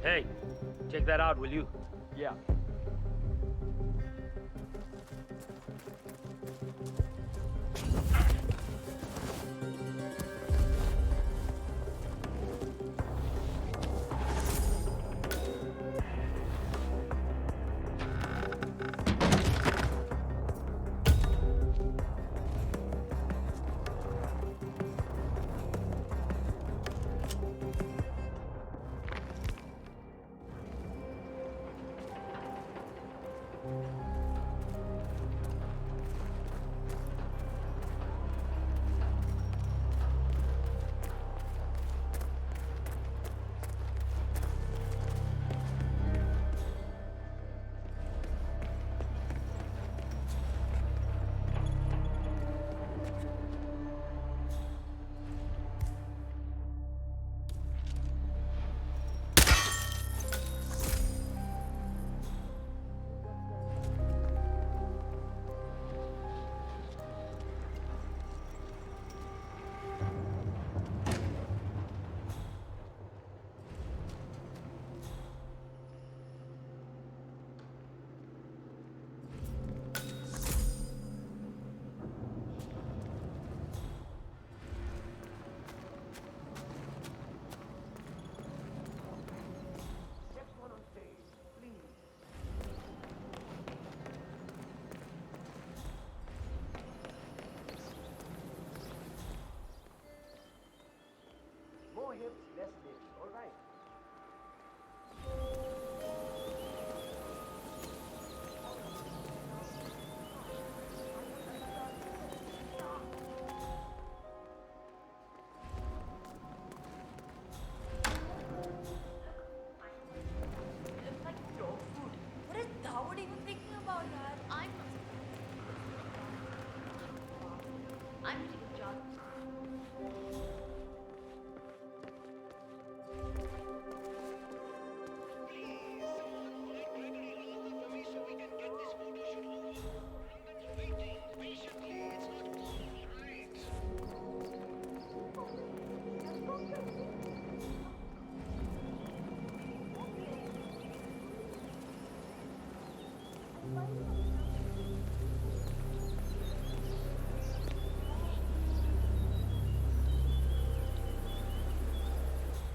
Hey, check that out, will you? Yeah.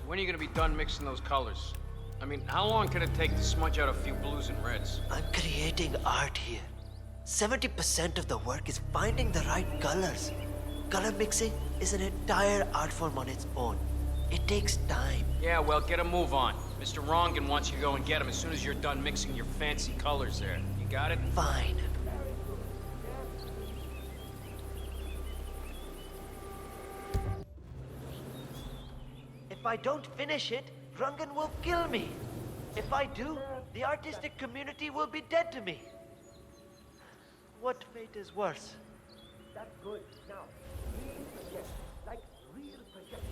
When are you gonna be done mixing those colors? I mean, how long can it take to smudge out a few blues and reds? I'm creating art here. 70% of the work is finding the right colors. Color mixing is an entire art form on its own. It takes time. Yeah, well, get a move on. Mr. Rongan wants you to go and get him as soon as you're done mixing your fancy colors there. You got it? Fine. If I don't finish it, Rungan will kill me. If I do, the artistic community will be dead to me. What fate is worse? That's good. Now, real project. Like real project.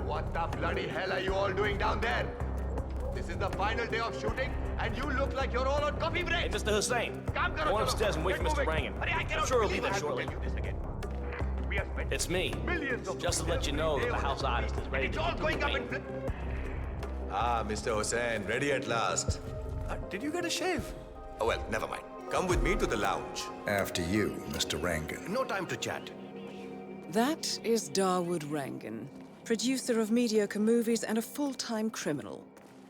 What the bloody hell are you all doing down there? This is the final day of shooting, and you look like you're all on coffee break. Hey, Mr. Hussain. Go on upstairs and wait for Mr. Rangan. I'm sure he'll be there shortly. It's me. Just to let you know that the house artist is ready to all going up in Ah, Mr. Hussain, ready at last. Did you get a shave? Oh, well, never mind. Come with me to the lounge. After you, Mr. Rangan. No time to chat. That is Dawood Rangan, producer of mediocre movies and a full-time criminal.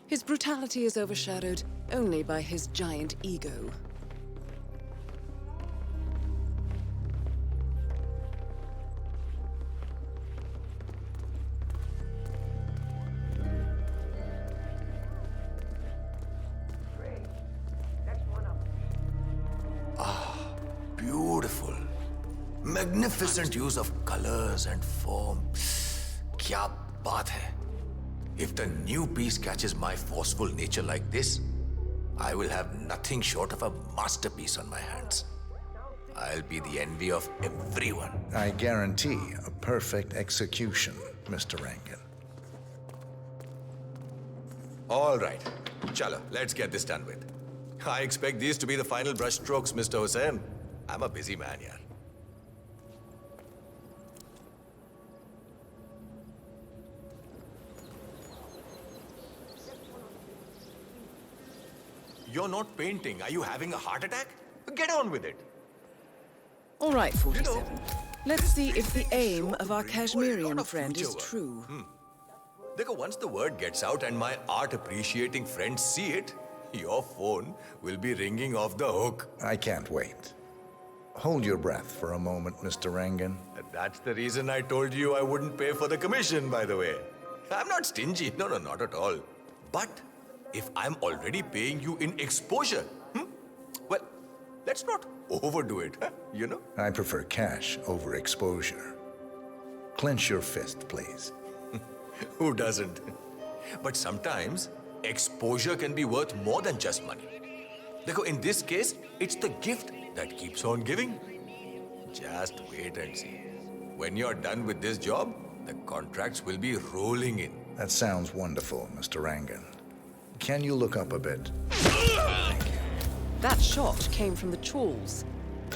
His brutality is overshadowed only by his giant ego. Beautiful. Magnificent use of colors and form. Kya baat hai? If the new piece catches my forceful nature like this, I will have nothing short of a masterpiece on my hands. I'll be the envy of everyone. I guarantee a perfect execution, Mr. Rangan. All right. Chalo, let's get this done with. I expect these to be the final brush strokes, Mr. Hussain. I'm a busy man, yaar. You're not painting. Are you having a heart attack? Get on with it. All right, 47. Let's see if the aim of our Kashmirian friend is true. Dekho, once the word gets out and my art-appreciating friends see it, your phone will be ringing off the hook. I can't wait. Hold your breath for a moment, Mr. Rangan. That's the reason I told you I wouldn't pay for the commission, by the way. I'm not stingy. No, not at all. But if I'm already paying you in exposure, well, let's not overdo it, you know? I prefer cash over exposure. Clench your fist, please. Who doesn't? But sometimes, exposure can be worth more than just money. Dekho, in this case, it's the gift that keeps on giving. Just wait and see. When you're done with this job, the contracts will be rolling in. That sounds wonderful, Mr. Rangan. Can you look up a bit? That shot came from the chawls.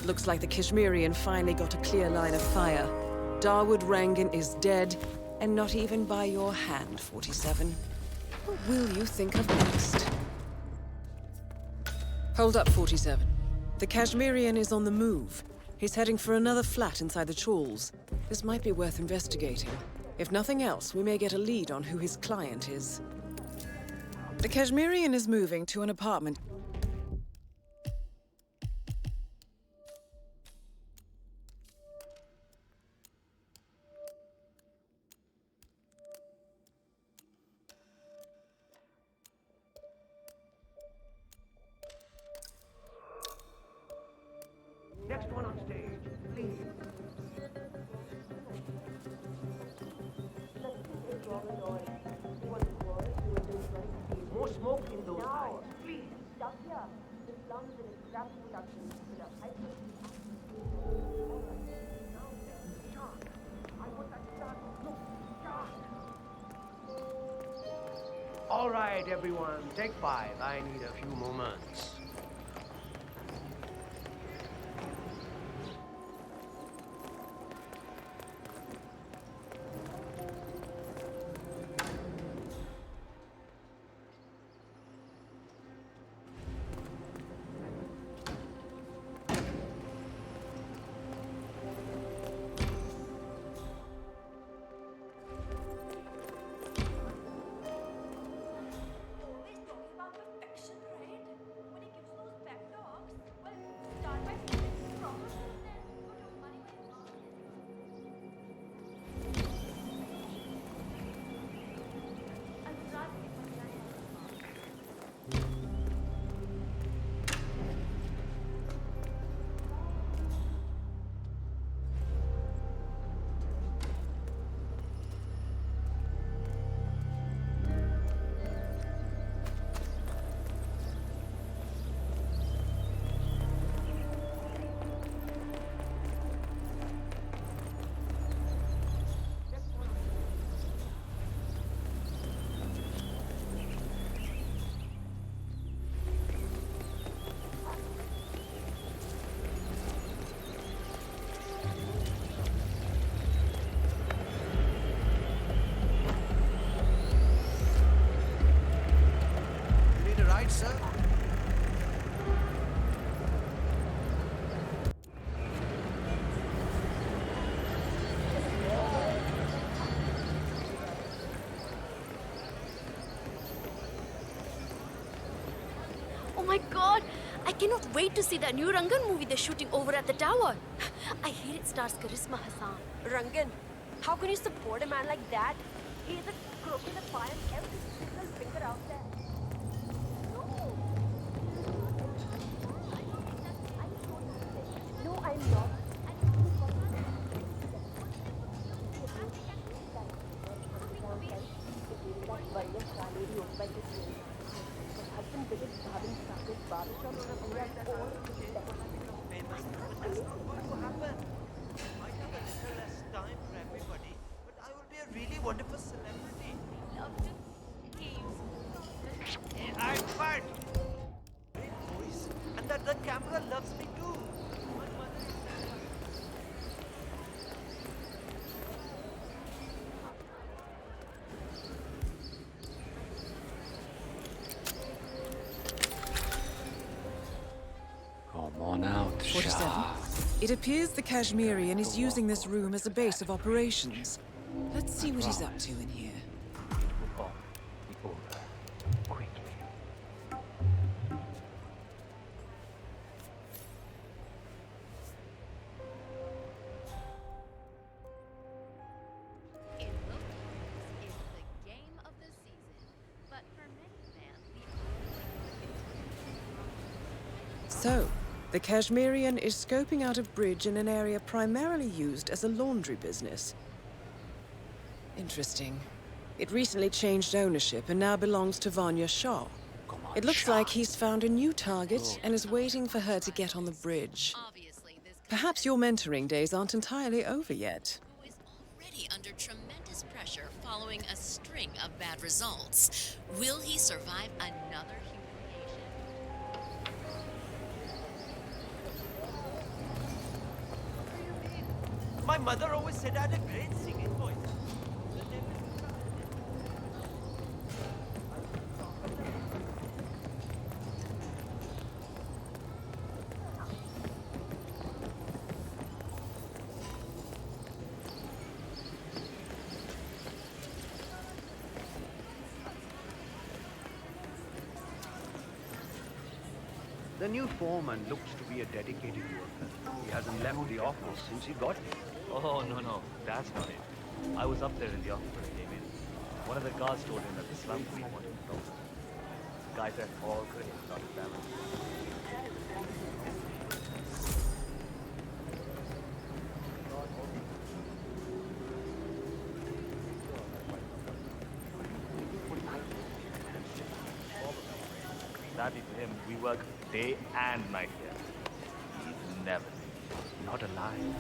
Looks like the Kashmirian finally got a clear line of fire. Dawood Rangan is dead, and not even by your hand, 47. What will you think of next? Hold up, 47. The Kashmirian is on the move. He's heading for another flat inside the chawls. This might be worth investigating. If nothing else, we may get a lead on who his client is. The Kashmirian is moving to an apartment. Next one on stage, please. More smoke in those eyes, please. All right, everyone, take 5. I need a few moments. Sir? Oh my god! I cannot wait to see that new Rangan movie they're shooting over at the tower. I hear it stars Charisma Hassan. Rangan, how can you support a man like that? He is a crook in the fire and every single finger out there. No, I'm not. fucking biggest having started barbershop on a Famous, but that's not going to happen. Might have a little less time for everybody, but I will be a really wonderful celebrity. Love to tease. I'm fine. Great voice, and that the camera loves me too. My mother is Come on out, 47. It appears the Kashmirian is using this room as a base of operations. Let's see what he's up to in here. In local news, it's the game of the season, but for many fans, So, the Kashmirian is scoping out a bridge in an area primarily used as a laundry business. Interesting. It recently changed ownership and now belongs to Vanya Shah. It looks like he's found a new target and is waiting for her to get on the bridge. obviously this Perhaps your mentoring days aren't entirely over yet. who is already under tremendous pressure following a string of bad results. Will he survive another humiliation? My mother always said I had a great singing voice. The new foreman looks to be a dedicated worker. He hasn't left the office since he got here. Oh, no, that's not it. I was up there in the office when he came in. One of the guards told him that the slum queen wanted to talk to him. The guy said all credit, not his family. Sadly to him, we work day and night here. He's never seen, not alive.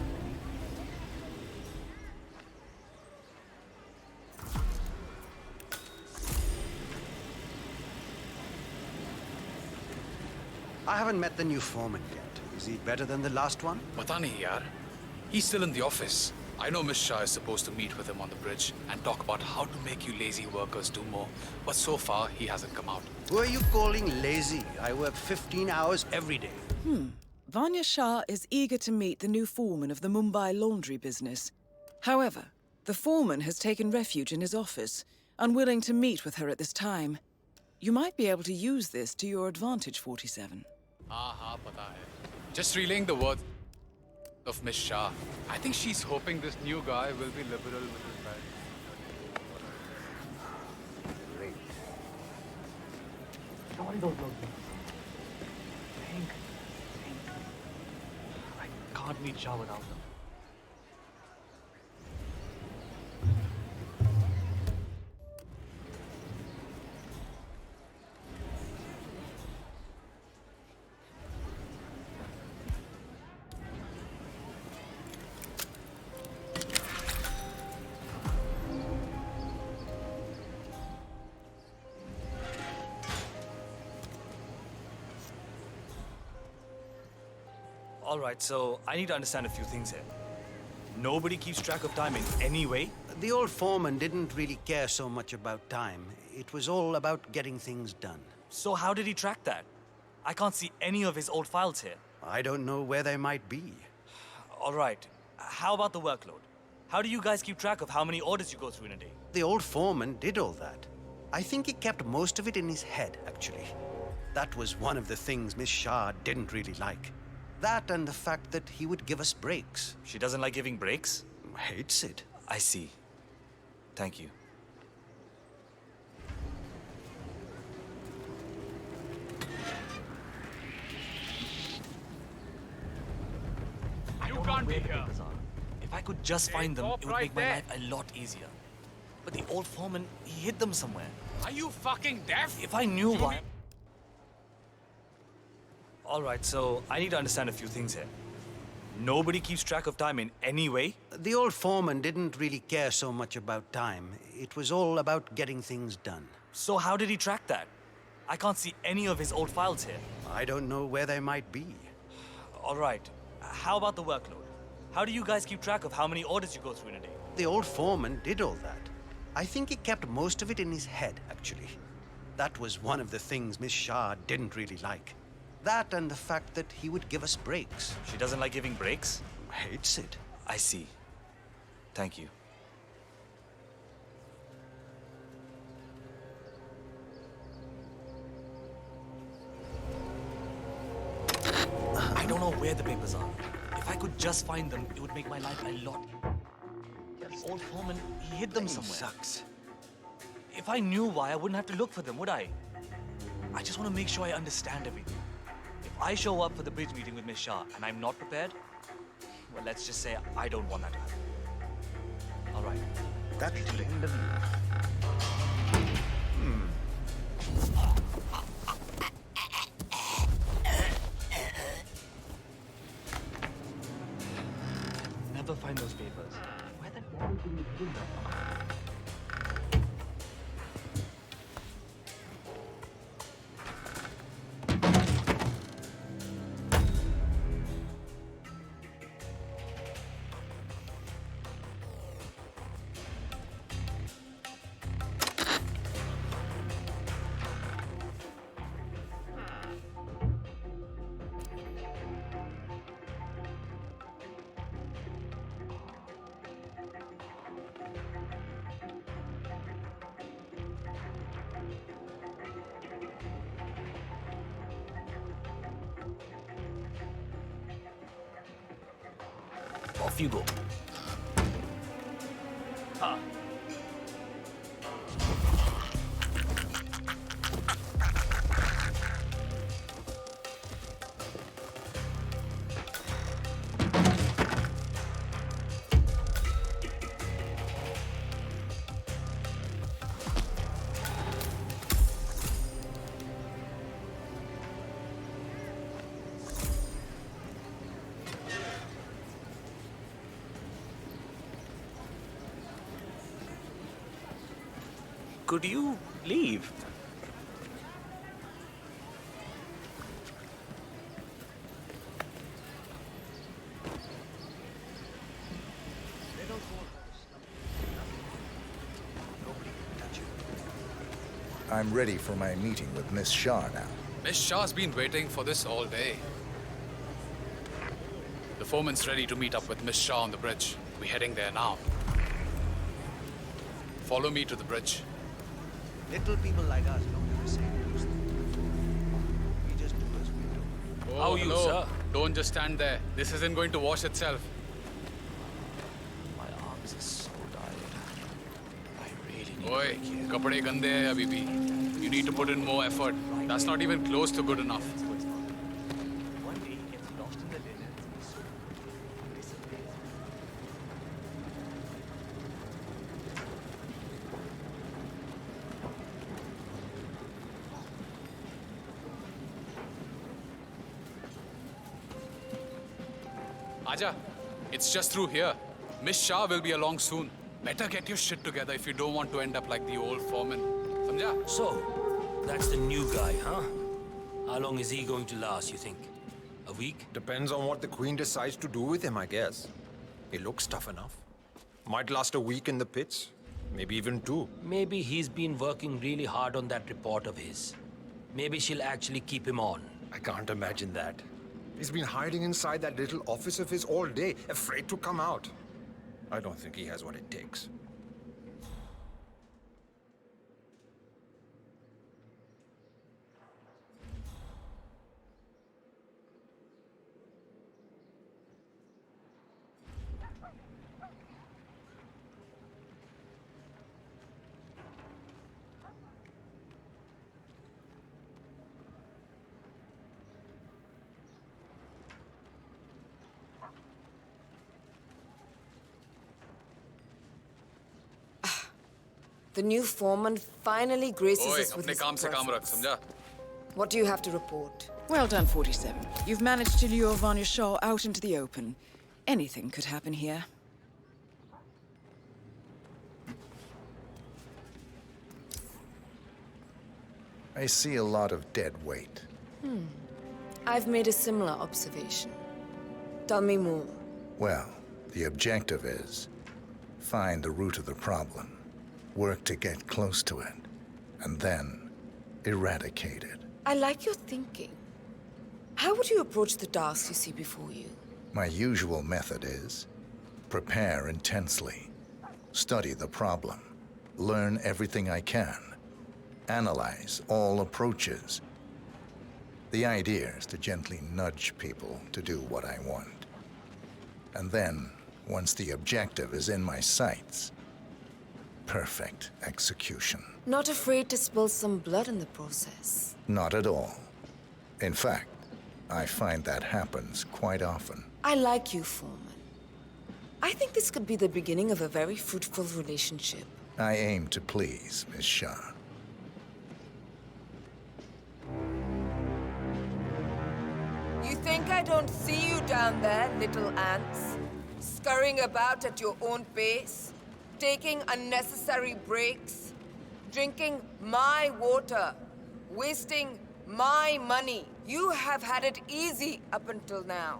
I haven't met the new foreman yet. Is he better than the last one? Pata nahi yaar. He's still in the office. I know Miss Shah is supposed to meet with him on the bridge and talk about how to make you lazy workers do more. But so far, he hasn't come out. Who are you calling lazy? I work 15 hours every day. Vanya Shah is eager to meet the new foreman of the Mumbai laundry business. However, the foreman has taken refuge in his office, unwilling to meet with her at this time. You might be able to use this to your advantage, 47. Haan, pata hai. Just relaying the words of Miss Shah. I think she's hoping this new guy will be liberal with his life. Great. Don't worry, those Think. I can't meet Shah without them. All right, so I need to understand a few things here. Nobody keeps track of time in any way? The old foreman didn't really care so much about time. It was all about getting things done. So how did he track that? I can't see any of his old files here. I don't know where they might be. All right, how about the workload? How do you guys keep track of how many orders you go through in a day? The old foreman did all that. I think he kept most of it in his head, actually. That was one of the things Miss Shah didn't really like. That and the fact that he would give us breaks. She doesn't like giving breaks? Hates it. I see. Thank you. You can't be here. If I could just find them, it would make my life a lot easier. But the old foreman, he hid them somewhere. Are you fucking deaf? If I knew why... All right, so I need to understand a few things here. Nobody keeps track of time in any way? The old foreman didn't really care so much about time. It was all about getting things done. So how did he track that? I can't see any of his old files here. I don't know where they might be. All right. How about the workload? How do you guys keep track of how many orders you go through in a day? The old foreman did all that. I think he kept most of it in his head, actually. That was one of the things Miss Shah didn't really like. That and the fact that he would give us breaks. She doesn't like giving breaks? Hates it. I see. Thank you. I don't know where the papers are. If I could just find them, it would make my life a lot. Old foreman, he hid them somewhere. Sucks. If I knew why, I wouldn't have to look for them, would I? I just want to make sure I understand everything. If I show up for the bridge meeting with Miss Shah and I'm not prepared, well, let's just say I don't want that to happen. All right. That's the end of you. Never find those papers. Where the hell did you put them? Off you go. Could you leave? I'm ready for my meeting with Miss Shah now. Miss Shah's been waiting for this all day. The foreman's ready to meet up with Miss Shah on the bridge. We're heading there now. Follow me to the bridge. Little people like us don't ever say those things. We just do as we do. Oh, How are you, hello. sir? Don't just stand there. This isn't going to wash itself. My arms are so tired. I really need Oi, a break here. kapade gande hai abhi bhi. You need to put in more effort. That's not even close to good enough. One day he gets lost in the linen. Disappears. Aja, it's just through here. Miss Shah will be along soon. Better get your shit together if you don't want to end up like the old foreman. Samjha? So, that's the new guy, huh? How long is he going to last, you think? A week? Depends on what the Queen decides to do with him, I guess. He looks tough enough. Might last a week in the pits. Maybe even 2. Maybe he's been working really hard on that report of his. Maybe she'll actually keep him on. I can't imagine that. He's been hiding inside that little office of his all day, afraid to come out. I don't think he has what it takes. The new foreman finally graces Oi, us with apne his kaam se kaam rakh, presence. samjha? What do you have to report? Well done, 47. You've managed to lure Vanya Shaw out into the open. Anything could happen here. I see a lot of dead weight. I've made a similar observation. Tell me more. Well, the objective is find the root of the problem, work to get close to it, and then eradicate it. I like your thinking. How would you approach the tasks you see before you? My usual method is prepare intensely, study the problem, learn everything I can, analyze all approaches. The idea is to gently nudge people to do what I want. And then, once the objective is in my sights, perfect execution. Not afraid to spill some blood in the process? Not at all. In fact, I find that happens quite often. I like you, Foreman. I think this could be the beginning of a very fruitful relationship. I aim to please, Miss Shah. You think I don't see you down there, little ants? Scurrying about at your own pace? Taking unnecessary breaks? Drinking my water? Wasting my money? You have had it easy up until now.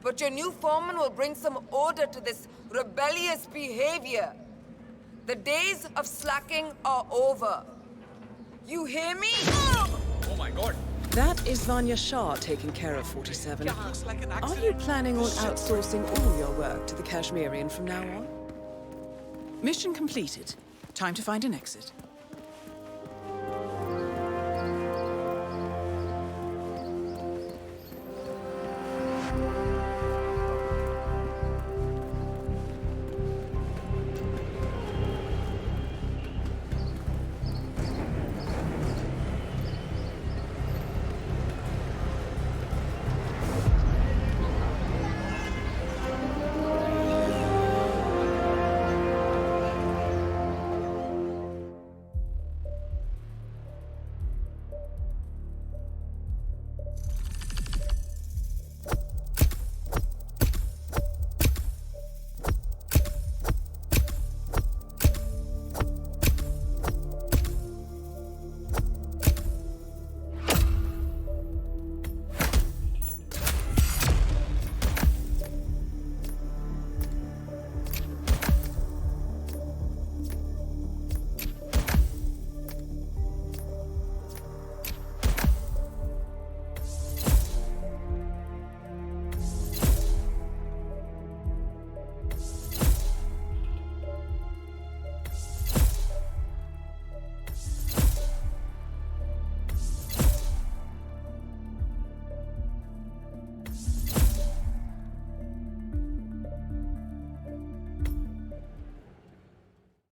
But your new foreman will bring some order to this rebellious behavior. The days of slacking are over. You hear me? Oh my god! That is Vanya Shah taking care of 47. Looks like an Are accident. you planning on outsourcing all your work to the Kashmirian from now on? Mission completed. Time to find an exit.